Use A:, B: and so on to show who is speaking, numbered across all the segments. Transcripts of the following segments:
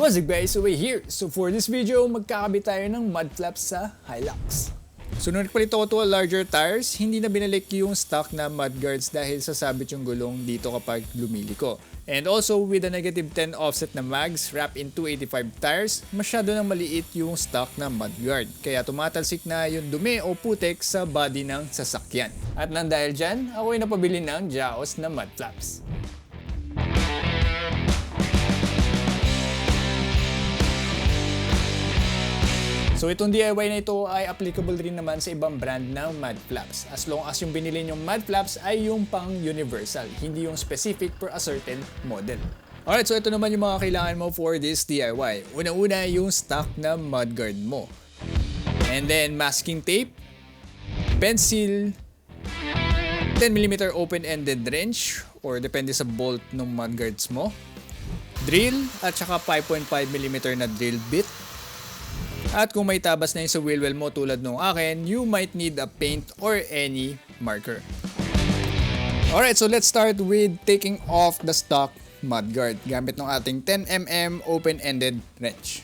A: What's up guys, Uwe here. So for this video, magkakabit tayo ng mud flaps sa Hilux. So nung nagpalit ako to larger tires, hindi na binalik yung stock na mud guards dahil sasabit yung gulong dito kapag lumiliko. And also with a negative 10 offset na mags wrapped in 285 tires, masyado nang maliit yung stock na mud guard. Kaya tumatalsik na yung dumi o putek sa body ng sasakyan. At nang dahil dyan, ako ay napabili ng Jaos na mud flaps. So itong DIY na ito ay applicable rin naman sa ibang brand ng mud flaps. As long as yung binili yung mud flaps ay yung pang universal, hindi yung specific for a certain model. Alright, so ito naman yung mga kailangan mo for this DIY. Una-una yung stock na mudguard mo. And then masking tape, pencil, 10mm open-ended wrench or depende sa bolt ng mudguards mo, drill at saka 5.5mm na drill bit. At kung may tabas na yun sa wheel well mo tulad nung akin, you might need a paint or any marker. Alright, so let's start with taking off the stock mudguard gamit ng ating 10mm open-ended wrench.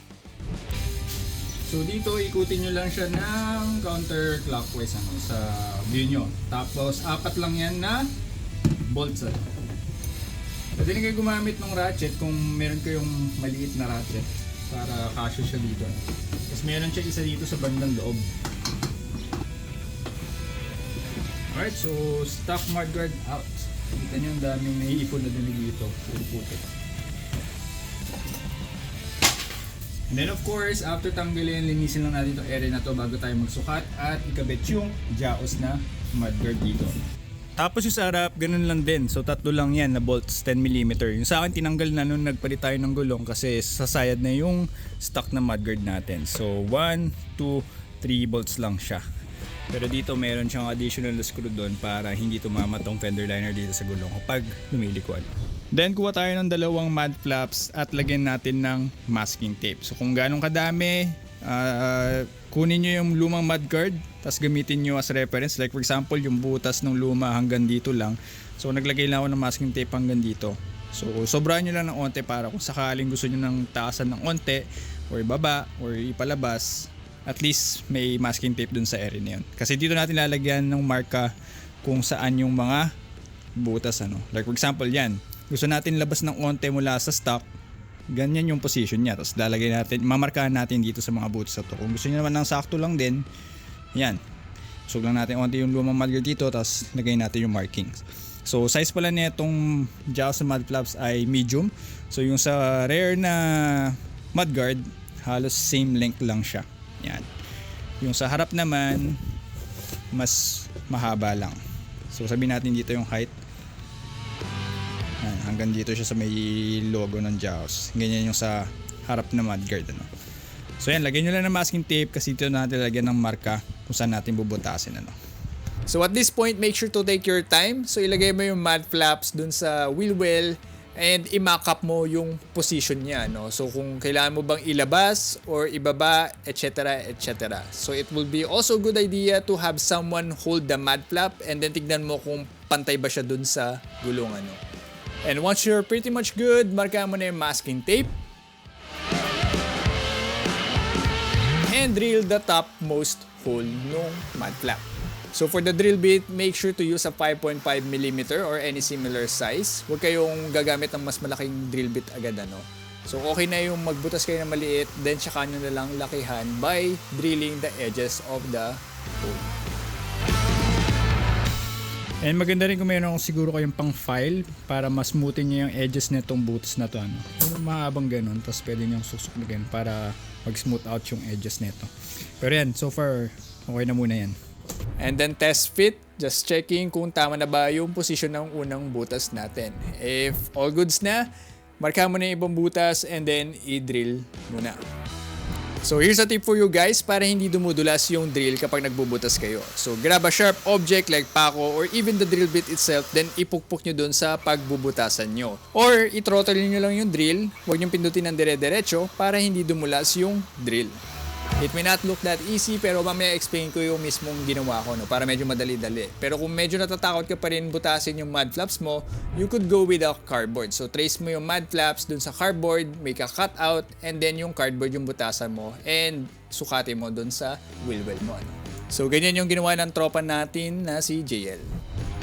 A: So dito ikutin nyo lang siya ng counterclockwise sa view nyo. Tapos apat lang yan na bolts. Pwede rin kayo gumamit ng ratchet kung meron kayong maliit na ratchet para kasya siya dito. Tapos meron siya isa dito sa bandang loob. Alright, so stock mudguard out. Kita nyo ang daming naiipon na dumi dito. Puti. And then of course, after tanggalin, linisin lang natin itong area na to bago tayo magsukat at ikabit yung Jaos na mudguard dito. Tapos yung sa harap, ganun lang din. So tatlo lang yan na bolts, 10mm. Yung sa akin tinanggal na nung nagpalit tayo ng gulong kasi sasayad na yung stock na mudguard natin. So 1, 2, 3 bolts lang siya. Pero dito meron siyang additional screw doon para hindi tumama tong fender liner dito sa gulong kapag lumilikuan. Then kuha tayo ng dalawang mud flaps at lagyan natin ng masking tape. So kung ganong kadami, kunin nyo yung lumang mudguard tapos gamitin nyo as reference. Like for example, yung butas ng luma hanggang dito lang. So naglagay lang ako ng masking tape hanggang dito. So sobrahan nyo lang ng onte para kung sakaling gusto nyo ng taasan ng onte or ibaba or ipalabas, at least may masking tape dun sa area na yun. Kasi dito natin lalagyan ng marka kung saan yung mga butas. Like for example yan, gusto natin labas ng onte mula sa stock, ganyan yung position niya. Tapos lalagay natin, mamarkahan natin dito sa mga butas na to. Kung gusto niyo naman ng sakto lang din, yan. Usog lang natin onti yung lumang mudguard dito, tapos lagay natin yung markings. So size pala nitong Jaos na mud flaps ay medium. So yung sa rare na mudguard, halos same length lang siya. Yan. Yung sa harap naman, mas mahaba lang. So sabihin natin dito yung height. Yan, hanggang dito siya sa may logo ng Jaos. Ganyan yung sa harap na mudguard. So yan, lagyan nyo lang ng masking tape kasi dito natin lagyan ng marka kung saan natin bubutasin. So at this point, make sure to take your time. So ilagay mo yung mud flaps dun sa wheel well and i-mock up mo yung position niya. So kung kailangan mo bang ilabas or ibaba, etc. etc. So it will be also a good idea to have someone hold the mud flap and then tignan mo kung pantay ba siya dun sa gulong. And once you're pretty much good, marka mo na yung masking tape. And drill the topmost hole nung mud flap. So for the drill bit, make sure to use a 5.5mm or any similar size. Huwag kayong gagamit ng mas malaking drill bit agad. So okay na yung magbutas kayo ng maliit, then tsaka nyo na lang lakihan by drilling the edges of the hole. And maganda rin kung mayroon siguro kayong pang file para mas smoothin nyo yung edges nitong butas na to. Mahabang ganun, tapos pwede nyo susuk na ganun para mag-smooth out yung edges nito. Pero yan, so far, okay na muna yan. And then test fit, just checking kung tama na ba yung position ng unang butas natin. If all goods na, marka mo na yung ibang butas and then i-drill muna. So here's a tip for you guys para hindi dumudulas yung drill kapag nagbubutas kayo. So grab a sharp object like pako or even the drill bit itself, then ipukpok nyo dun sa pagbubutasan nyo. Or i-throttle nyo lang yung drill, huwag nyo pindutin ng dire-diretso para hindi dumulas yung drill.
B: It may not look that easy pero mamaya explain ko yung mismong ginawa ko, no, para medyo madali-dali. Pero kung medyo natatakot ka pa rin butasin yung mud flaps mo, you could go with a cardboard. So trace mo yung mud flaps dun sa cardboard, make a cutout, and then yung cardboard yung butasan mo and sukatin mo dun sa wheel well mo. Ano. So ganyan yung ginawa ng tropa natin na si JL.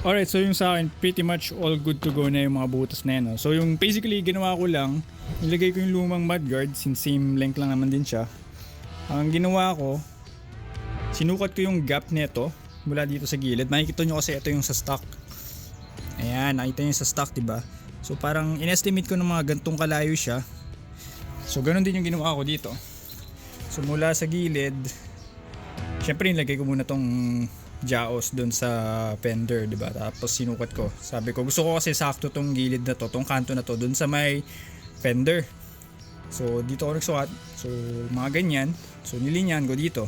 A: Alright, so yung sa akin, pretty much all good to go na yung mga butas na yan. No? So yung basically ginawa ko lang, nilagay ko yung lumang mudguard since same length lang naman din siya. Ang ginawa ko, sinukat ko yung gap nito mula dito sa gilid. Makikita nyo kasi ito yung sa stock. Ayan, nakita nyo sa stock, diba? So parang inestimate ko ng mga gantong kalayo siya. So ganun din yung ginawa ko dito. So mula sa gilid, syempre nilagay ko muna tong jaos doon sa fender, diba? Tapos sinukat ko. Sabi ko, gusto ko kasi sakto tong gilid na to, tong kanto na to, doon sa may fender. So dito ako nagsukat. So mga ganyan. So nilinyan ko dito.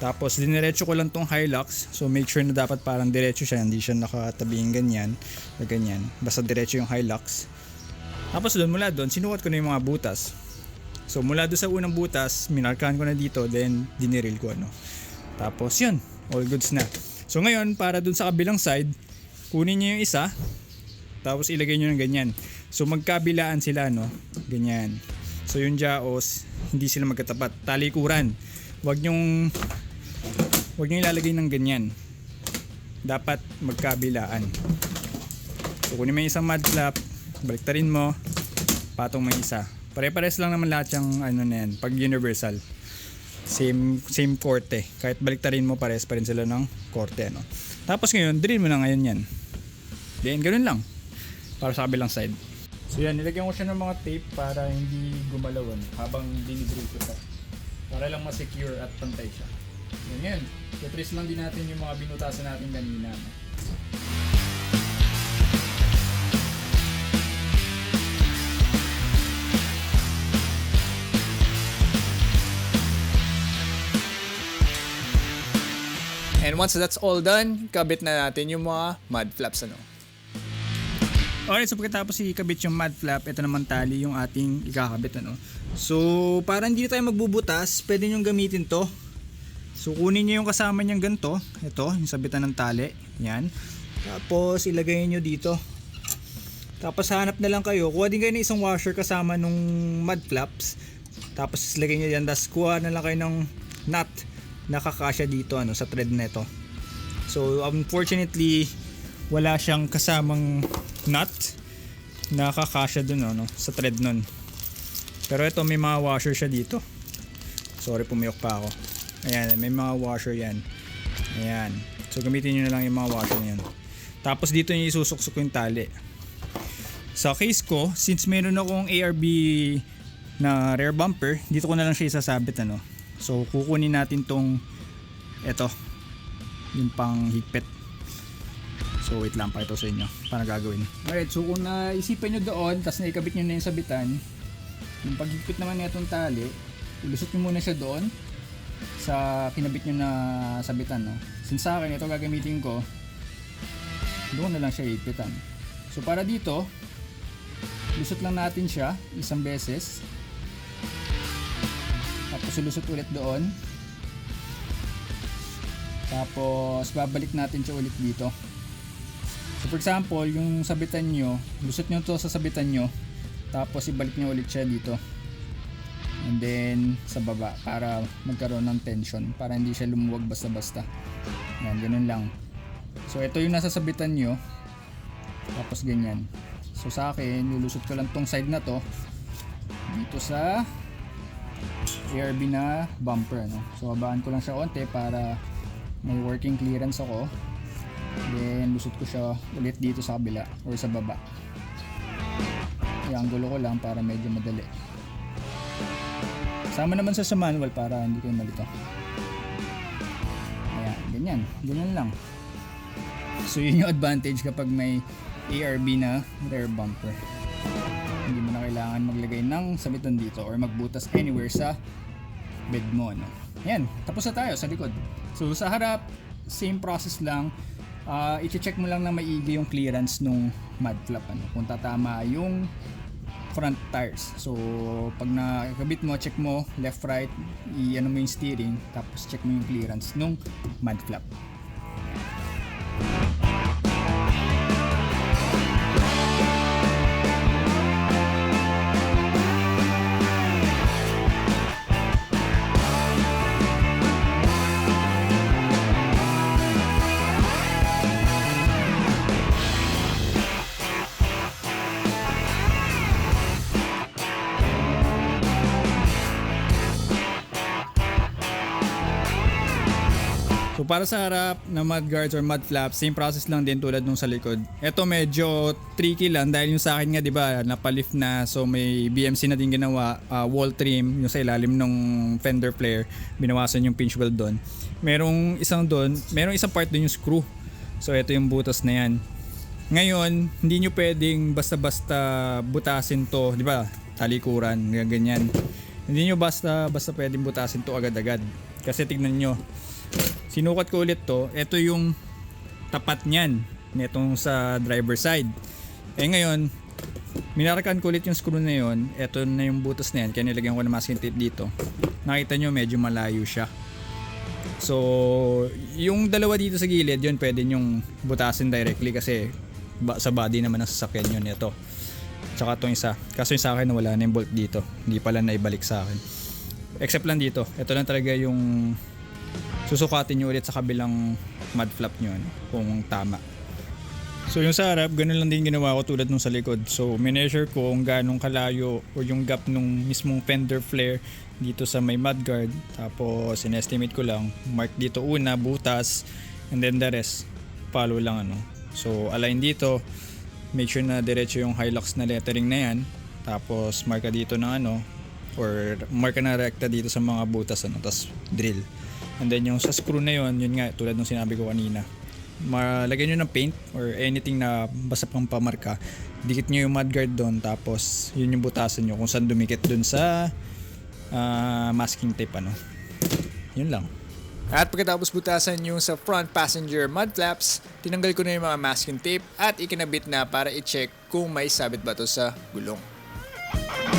A: Tapos diniretso ko lang tong Hilux. So make sure na dapat parang diretso siya, hindi siya nakatabing ganyan o ganyan. Basta diretso yung Hilux. Tapos doon, mula doon, sinukat ko na yung mga butas. So mula doon sa unang butas, minarkahan ko na dito, then diniril ko ano. Tapos yun, all goods na. So ngayon, para doon sa kabilang side, kunin niyo yung isa, tapos ilagay niyo ng ganyan. So magkabilaan sila, no? Ganyan. So yung jaos, hindi sila magkatapat. Talikuran. Huwag niyong ilalagay ng ganyan. Dapat magkabilaan. So kunin mo yung isang mud flap, baliktarin mo, patong mo yung isa. Pare-pares lang naman lahat yung ano na yan, pag universal. Same korte. Kahit baliktarin mo, pares pa rin sila ng korte. No? Tapos ngayon, drill mo na ngayon yan. Then ganun lang. Para sa kabilang side. So yan, nilagyan ko siya ng mga tape para hindi gumalawan habang dinidrill ko siya. Para lang ma-secure at pantay siya. Yan. Trace lang din natin yung mga binutasan natin kanina. No?
B: And once that's all done, kabit na natin yung mga mud flaps. Ano.
A: Alright, so pagkatapos ikabit yung mud flap, ito naman tali yung ating ikakabit. Ano? So, para hindi tayo magbubutas, pwede nyo gamitin to. So, kunin nyo yung kasama nyang ganito. Ito, yung sabitan ng tali. Yan. Tapos, ilagay nyo dito. Tapos, hanap na lang kayo. Kuha din kayo ng isang washer kasama nung mud flaps. Tapos, ilagay nyo yan. Tapos, kuha na lang kayo ng nut na kakasya dito ano, sa thread na ito. So, unfortunately, wala siyang kasamang nut na kakasya dun no, sa thread nun. Pero ito may mga washer siya dito. Sorry, pumiyok pa ako. Ayan, may mga washer yan. Ayan. So gamitin nyo na lang yung mga washer na yan. Tapos dito nyo isusuksok yung tali. Sa case ko, since meron akong ARB na rear bumper, dito ko na lang siya isasabit ano. So kukunin natin tong eto, yung pang higpit. So wait lang, pakita sa inyo paano gagawin. Alright, so kung naisipan nyo doon, tapos naikabit nyo na yung sabitan, yung paghigpit naman na itong tali, ilusot nyo muna siya doon sa kinabit nyo na sabitan. No? Since sa akin, ito gagamitin ko, doon na lang siya higpitan. So para dito, lusot lang natin siya isang beses. Tapos ilusot ulit doon. Tapos babalik natin siya ulit dito. So for example, yung sabitan nyo, lusot nyo to sa sabitan nyo, tapos ibalik nyo ulit siya dito. And then sa baba para magkaroon ng tension, para hindi siya lumuwag basta-basta. Yan, ganun lang. So ito yung nasa sabitan nyo, tapos ganyan. So sa akin, lulusot ko lang tong side na to dito sa ARB na bumper. No? So habaan ko lang siya konti para may working clearance ako. Then lusot ko siya ulit dito sa kabila or sa baba. I-angulo ko lang para medyo madali. Sama naman sa manual para hindi kayo malito. Ayan, ganyan. Ganyan lang. So yun yung advantage kapag may ARB na rear bumper. Hindi mo na kailangan maglagay ng sabitan dito or magbutas anywhere sa bed mo. No? Ayan, tapos na tayo sa likod. So sa harap, same process lang. I-check mo lang na maigi yung clearance nung mud flap. Ano? Kung tatama yung front tires. So pag nakakabit mo, check mo left right, i-ano mo yung steering, tapos check mo yung clearance nung mud flap. So para sa harap na mud guards or mud flaps, same process lang din tulad nung sa likod. Ito medyo tricky lang dahil yung sa akin nga 'di ba, napalift na, so may BMC na din ginawa, wall trim yung sa ilalim ng fender flare, binawasan yung pinch weld doon. Merong isang part doon yung screw. So ito yung butas na yan. Ngayon, hindi nyo pwedeng basta-basta butasin to, 'di ba? Talikuran, ganyan. Hindi nyo basta pwedeng butasin to agad-agad. Kasi tignan nyo, sinukat ko ulit to, ito yung tapat niyan netong sa driver side. Ngayon, minarakan ko ulit yung screw na yun, ito na yung butas na yan, kaya nilagyan ko na masking tape dito. Nakita nyo medyo malayo siya. So, yung dalawa dito sa gilid, yun pwede nyong butasin directly kasi sa body naman ng sasakyan yun ito. Tsaka itong isa, kaso yung sa akin wala na yung bolt dito, hindi pala naibalik sa akin. Except lang dito, ito lang talaga yung susukatin nyo ulit sa kabilang mud flap nyo kung tama. So yung sa harap, ganun lang din ginawa ko tulad nung sa likod. So mineasure ko kung ganong kalayo o yung gap nung mismong fender flare dito sa may mudguard. Tapos in-estimate ko lang, mark dito una, butas, and then the rest, follow lang ano. So align dito, make sure na diretso yung Hilux na lettering na yan. Tapos marka dito ng ano, or marka na rekta dito sa mga butas ano, tapos drill. And then yung sa screw na yun nga, tulad nung sinabi ko kanina, malagyan nyo ng paint or anything na basta pang pamarka, dikit nyo yung mudguard doon, tapos yun yung butasan nyo kung saan dumikit doon sa masking tape ano. Yun lang.
B: At pagkatapos butasan yung sa front passenger mud flaps, tinanggal ko na yung mga masking tape at ikinabit na para i-check kung may sabit ba to sa gulong.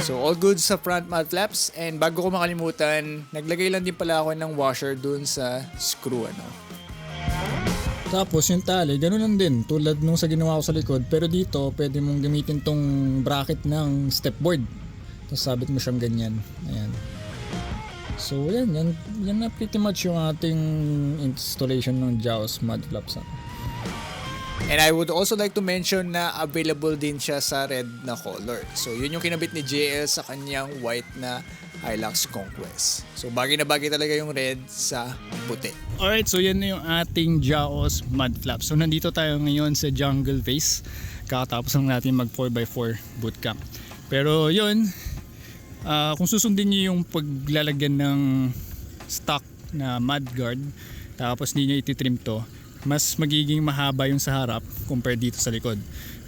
B: So all good sa front mud flaps, and bago ko makalimutan, naglagay lang din pala ako ng washer dun sa screw ano.
A: Tapos yung tali, ganun lang din tulad nung sa ginawa ko sa likod, pero dito pwede mong gamitin tong bracket ng stepboard. Tapos sabit mo siyang ganyan. Ayan. So yan na pretty much yung ating installation ng Jaws mud flaps.
B: And I would also like to mention na available din siya sa red na color. So yun yung kinabit ni JL sa kanyang white na Hilux Conquest. So bagay na bagay talaga yung red sa puti.
A: Alright, so yan na yung ating Jaws mud flap. So nandito tayo ngayon sa Jungle Face. Kakatapos lang natin mag 4x4 bootcamp. Pero yun, kung susundin nyo yung paglalagyan ng stock na mudguard, tapos hindi nyo ititrim to, mas magiging mahaba yung sa harap compared dito sa likod.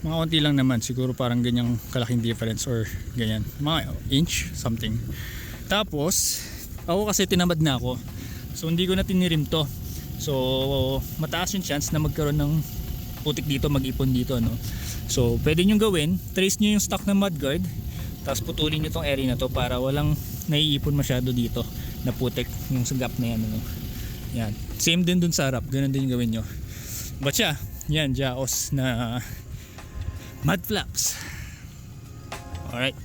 A: Mga konti lang naman, siguro parang ganyang kalaking difference or ganyan, mga inch something. Tapos ako kasi tinamad na ako, so hindi ko na tinirim to. So mataas yung chance na magkaroon ng putik dito, mag-ipon dito no. So pwede nyo gawin, trace nyo yung stock ng mudguard, tapos putulin nyo tong area na to para walang naiipon masyado dito na putik yung sa gap na yan ano. Yan. Same din dun sa harap. Ganun din gawin nyo. But yeah, yan, Jaws na mud flaps. Alright.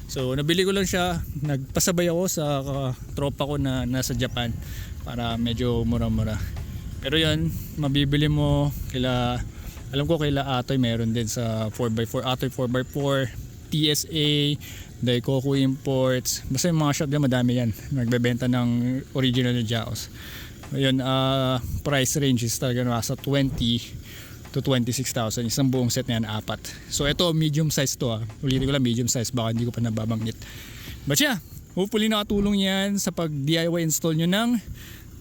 A: So, nabili ko lang siya. Nagpasabay ako sa tropa ko na nasa Japan para medyo mura-mura. Pero yun, mabibili mo alam ko kaila Atoy meron din sa 4x4. Atoy 4x4, TSA, Daikoku Imports. Basta yung mga shop dyan, madami yan. Nagbebenta ng original na Jaws. Ayun, price range is talaga nasa 20 to 26,000. Isang buong set na yan, 4. So ito, medium size to Ulitin ko lang, medium size. Baka hindi ko pa nababanggit. But yeah, hopefully nakatulong yan sa pag-DIY install nyo ng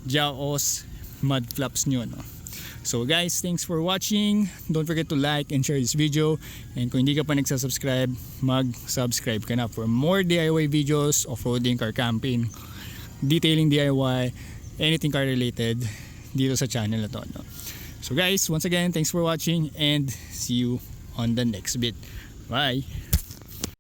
A: Jaws mud flaps nyo. No? So guys, thanks for watching. Don't forget to like and share this video. And kung hindi ka pa nagsasubscribe, mag-subscribe ka na for more DIY videos, off-roading, car camping, detailing DIY, anything car related dito sa channel na to. No? So guys, once again, thanks for watching and see you on the next bit. Bye!